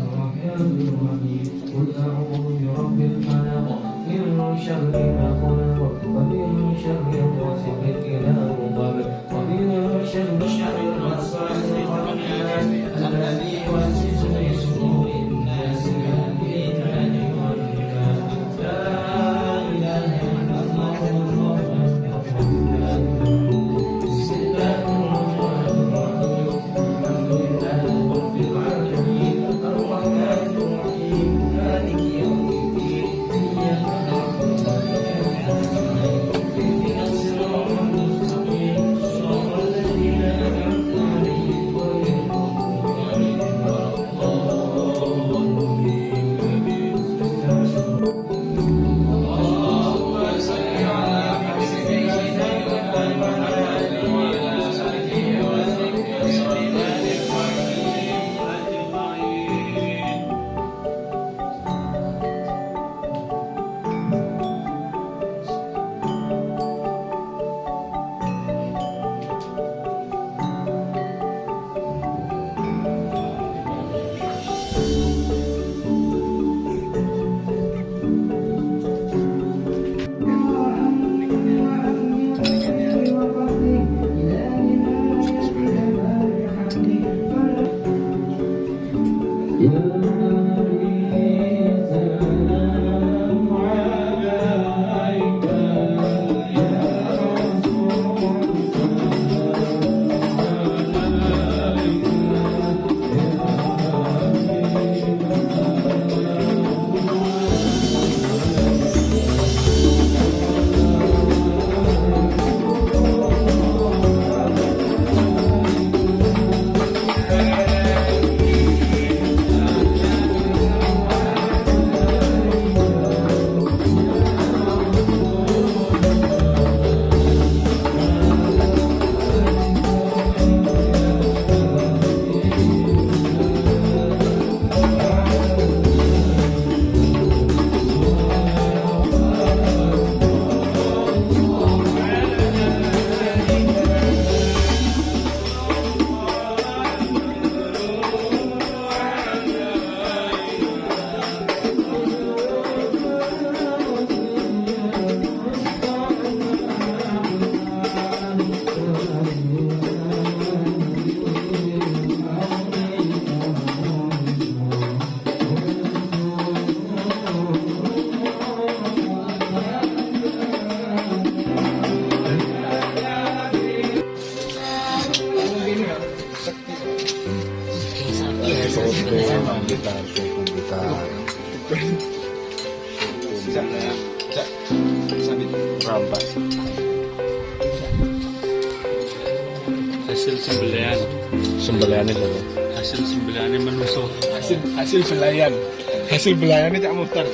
الرحمن الرحيم قل أعوذ برب الفلق من شر ما خلق ومن شر غاسق إذا وقب ومن شر الوسواس الخناس الذي يوسوس في صدور الناس من الفتن والنفاق لا إله إلا الله الرحمن الرحيم بسم الله الرحمن الرحيم الحمد لله رب العالمين الرحمن الرحيم مالك يوم الدين إياك نعبد وإياك نستعين اهدنا الصراط المستقيم صراط الذين أنعمت عليهم غير المغضوب عليهم ولا الضالين. اللهم صل على سيدنا محمد وعلى آله وصحبه وسلم أجمعين. Hasil sembelihan. Sembelihan itu. Hasil sembelihan menusuk. Hasil belayan. Hasil belayan cak muter.